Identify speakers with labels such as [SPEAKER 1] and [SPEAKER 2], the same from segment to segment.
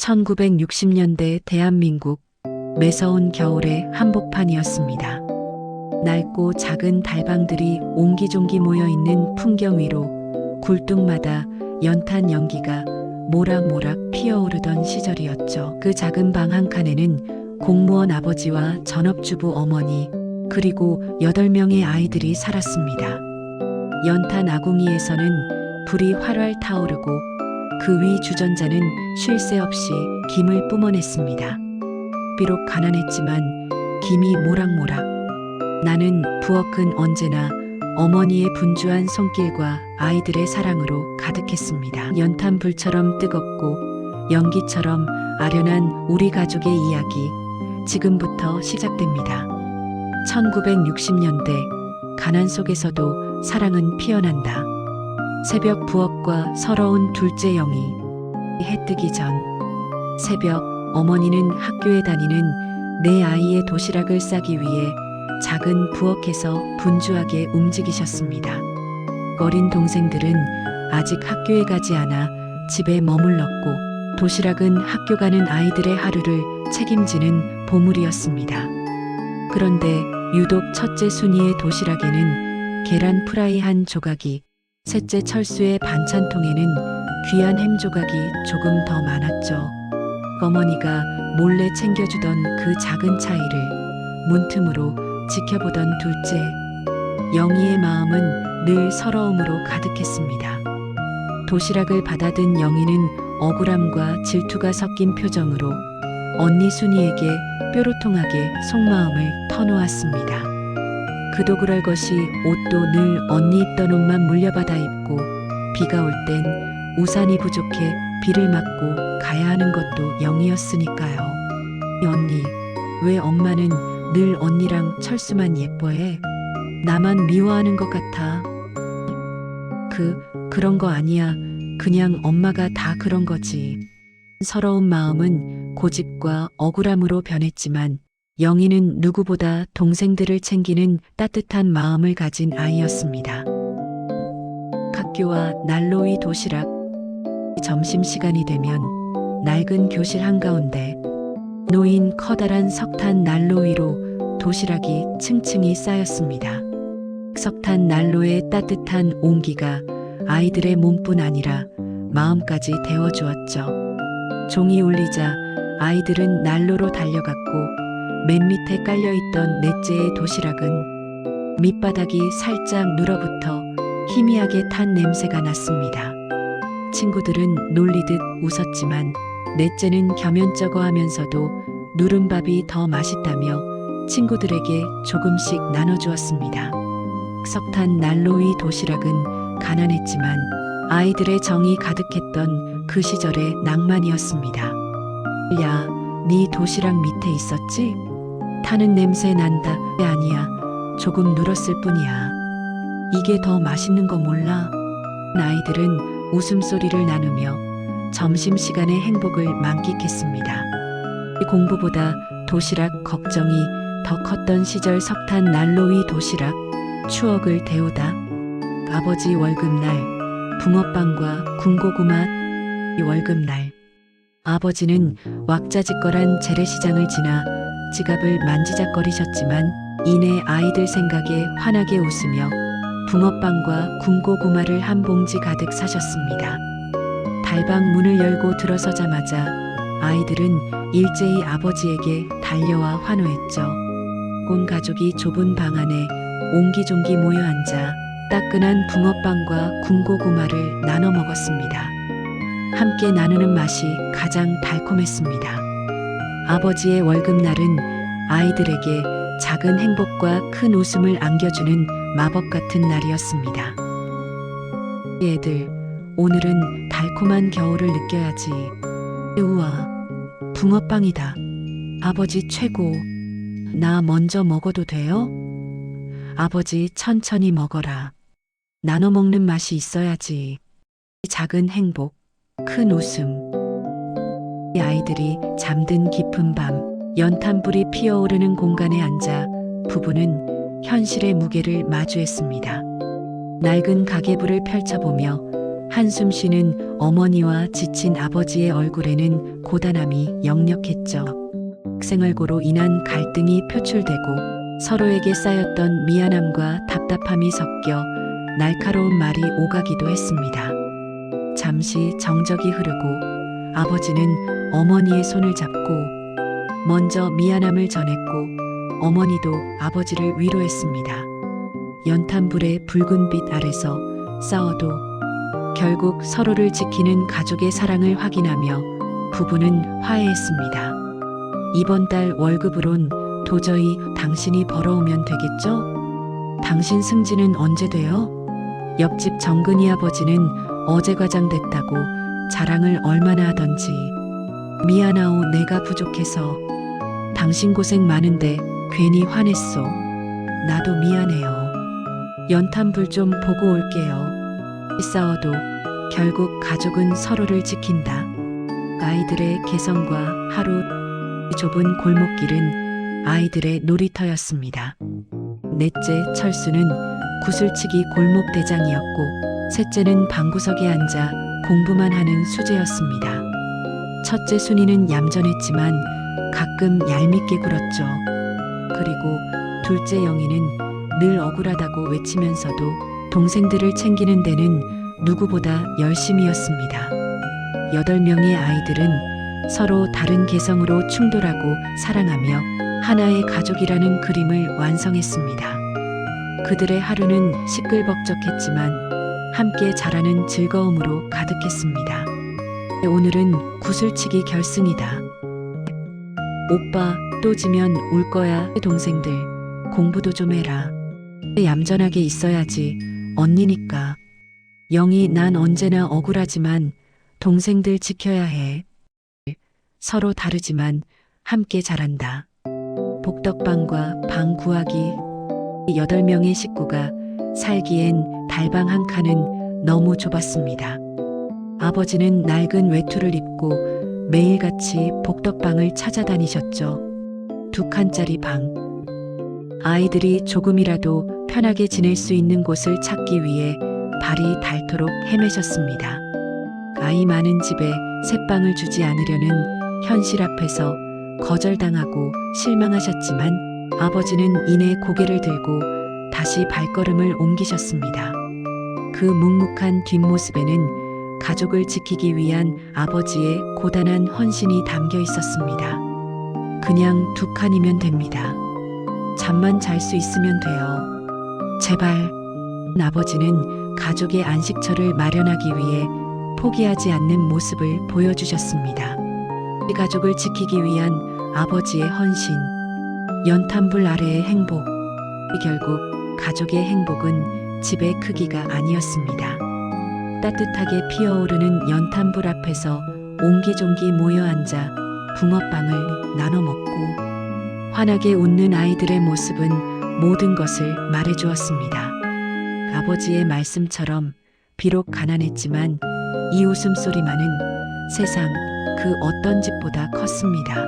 [SPEAKER 1] 1960년대 대한민국 매서운 겨울의 한복판이었습니다. 낡고 작은 달방들이 옹기종기 모여있는 풍경 위로 굴뚝마다 연탄 연기가 모락모락 피어오르던 시절이었죠. 그 작은 방 한 칸에는 공무원 아버지와 전업주부 어머니 그리고 8명의 아이들이 살았습니다. 연탄 아궁이에서는 불이 활활 타오르고 그 위 주전자는 쉴 새 없이 김을 뿜어냈습니다. 비록 가난했지만 김이 모락모락. 나는 부엌은 언제나 어머니의 분주한 손길과 아이들의 사랑으로 가득했습니다. 연탄 불처럼 뜨겁고 연기처럼 아련한 우리 가족의 이야기 지금부터 시작됩니다. 1960년대 가난 속에서도 사랑은 피어난다. 새벽 부엌과 서러운 둘째 영희. 해 뜨기 전 새벽 어머니는 학교에 다니는 내 아이의 도시락을 싸기 위해 작은 부엌에서 분주하게 움직이셨습니다. 어린 동생들은 아직 학교에 가지 않아 집에 머물렀고 도시락은 학교 가는 아이들의 하루를 책임지는 보물이었습니다. 그런데 유독 첫째 순이의 도시락에는 계란 프라이 한 조각이, 셋째 철수의 반찬통에는 귀한 햄 조각이 조금 더 많았죠. 어머니가 몰래 챙겨주던 그 작은 차이를 문틈으로 지켜보던 둘째 영희의 마음은 늘 서러움으로 가득했습니다. 도시락을 받아든 영희는 억울함과 질투가 섞인 표정으로 언니 순이에게 뾰로통하게 속마음을 터놓았습니다. 그도 그럴 것이 옷도 늘 언니 입던 옷만 물려받아 입고 비가 올 땐 우산이 부족해 비를 맞고 가야 하는 것도 영희였으니까요. 언니, 왜 엄마는 늘 언니랑 철수만 예뻐해? 나만 미워하는 것 같아. 그런 거 아니야. 그냥 엄마가 다 그런 거지. 서러운 마음은 고집과 억울함으로 변했지만 영희는 누구보다 동생들을 챙기는 따뜻한 마음을 가진 아이였습니다. 학교와 난로위 도시락. 점심시간이 되면 낡은 교실 한가운데 놓인 커다란 석탄 난로 위로 도시락이 층층이 쌓였습니다. 석탄 난로의 따뜻한 온기가 아이들의 몸뿐 아니라 마음까지 데워주었죠. 종이 울리자 아이들은 난로로 달려갔고 맨 밑에 깔려있던 넷째의 도시락은 밑바닥이 살짝 눌어붙어 희미하게 탄 냄새가 났습니다. 친구들은 놀리듯 웃었지만 넷째는 겸연쩍어하면서도 누른밥이 더 맛있다며 친구들에게 조금씩 나눠주었습니다. 석탄 난로위 도시락은 가난했지만 아이들의 정이 가득했던 그 시절의 낭만이었습니다. 야, 네 도시락 밑에 있었지? 타는 냄새 난다. 아니야, 조금 눌었을 뿐이야. 이게 더 맛있는 거 몰라? 아이들은 웃음소리를 나누며 점심시간의 행복을 만끽했습니다. 공부보다 도시락 걱정이 더 컸던 시절. 석탄 난로위 도시락, 추억을 데우다. 아버지 월급날, 붕어빵과 군고구마. 월급날 아버지는 왁자지껄한 재래시장을 지나 지갑을 만지작거리셨지만 이내 아이들 생각에 환하게 웃으며 붕어빵과 군고구마를 한 봉지 가득 사셨습니다. 달방 문을 열고 들어서자마자 아이들은 일제히 아버지에게 달려와 환호했죠. 온 가족이 좁은 방 안에 옹기종기 모여 앉아 따끈한 붕어빵과 군고구마를 나눠 먹었습니다. 함께 나누는 맛이 가장 달콤했습니다. 아버지의 월급날은 아이들에게 작은 행복과 큰 웃음을 안겨주는 마법 같은 날이었습니다. 애들, 오늘은 달콤한 겨울을 느껴야지. 우와, 붕어빵이다. 아버지 최고. 나 먼저 먹어도 돼요? 아버지 천천히 먹어라. 나눠 먹는 맛이 있어야지. 작은 행복, 큰 웃음. 아이들이 잠든 깊은 밤, 연탄불이 피어오르는 공간에 앉아 부부는 현실의 무게를 마주했습니다. 낡은 가계부를 펼쳐보며 한숨 쉬는 어머니와 지친 아버지의 얼굴에는 고단함이 역력했죠. 생활고로 인한 갈등이 표출되고 서로에게 쌓였던 미안함과 답답함이 섞여 날카로운 말이 오가기도 했습니다. 잠시 정적이 흐르고 아버지는 어머니의 손을 잡고 먼저 미안함을 전했고 어머니도 아버지를 위로했습니다. 연탄불의 붉은 빛 아래서 싸워도 결국 서로를 지키는 가족의 사랑을 확인하며 부부는 화해했습니다. 이번 달 월급으론 도저히 당신이 벌어오면 되겠죠? 당신 승진은 언제 돼요? 옆집 정근이 아버지는 어제 과장됐다고 자랑을 얼마나 하던지. 미안하오, 내가 부족해서. 당신 고생 많은데 괜히 화냈어. 나도 미안해요. 연탄불 좀 보고 올게요. 싸워도 결국 가족은 서로를 지킨다. 아이들의 개성과 하루 좁은 골목길은 아이들의 놀이터였습니다. 넷째 철수는 구슬치기 골목 대장이었고 셋째는 방구석에 앉아 공부만 하는 수재였습니다. 첫째 순이는 얌전했지만 가끔 얄밉게 굴었죠. 그리고 둘째 영희는 늘 억울하다고 외치면서도 동생들을 챙기는 데는 누구보다 열심이었습니다. 8명의 아이들은 서로 다른 개성으로 충돌하고 사랑하며 하나의 가족이라는 그림을 완성했습니다. 그들의 하루는 시끌벅적했지만 함께 자라는 즐거움으로 가득했습니다. 오늘은 구슬치기 결승이다. 오빠, 또 지면 울 거야. 동생들, 공부도 좀 해라. 얌전하게 있어야지. 언니니까. 영희, 난 언제나 억울하지만 동생들 지켜야 해. 서로 다르지만 함께 자란다. 복덕방과 방 구하기. 8명의 식구가 살기엔 달방 한 칸은 너무 좁았습니다. 아버지는 낡은 외투를 입고 매일같이 복덕방을 찾아다니셨죠. 2칸짜리 방. 아이들이 조금이라도 편하게 지낼 수 있는 곳을 찾기 위해 발이 닳도록 헤매셨습니다. 아이 많은 집에 새방을 주지 않으려는 현실 앞에서 거절당하고 실망하셨지만 아버지는 이내 고개를 들고 다시 발걸음을 옮기셨습니다. 그 묵묵한 뒷모습에는 가족을 지키기 위한 아버지의 고단한 헌신이 담겨 있었습니다. 그냥 2칸이면 됩니다. 잠만 잘 수 있으면 돼요. 제발. 아버지는 가족의 안식처를 마련하기 위해 포기하지 않는 모습을 보여주셨습니다. 가족을 지키기 위한 아버지의 헌신. 연탄불 아래의 행복. 결국 가족의 행복은 집의 크기가 아니었습니다. 따뜻하게 피어오르는 연탄불 앞에서 옹기종기 모여 앉아 붕어빵을 나눠 먹고 환하게 웃는 아이들의 모습은 모든 것을 말해주었습니다. 아버지의 말씀처럼 비록 가난했지만 이 웃음소리만은 세상 그 어떤 집보다 컸습니다.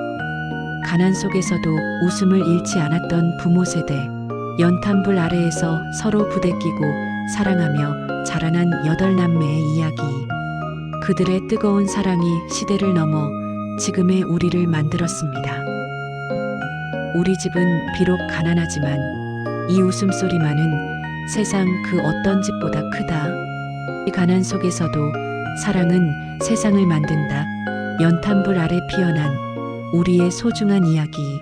[SPEAKER 1] 가난 속에서도 웃음을 잃지 않았던 부모 세대. 연탄불 아래에서 서로 부대끼고 사랑하며 자라난 8남매의 이야기. 그들의 뜨거운 사랑이 시대를 넘어 지금의 우리를 만들었습니다. 우리 집은 비록 가난하지만 이 웃음소리만은 세상 그 어떤 집보다 크다. 이 가난 속에서도 사랑은 세상을 만든다. 연탄불 아래 피어난 우리의 소중한 이야기.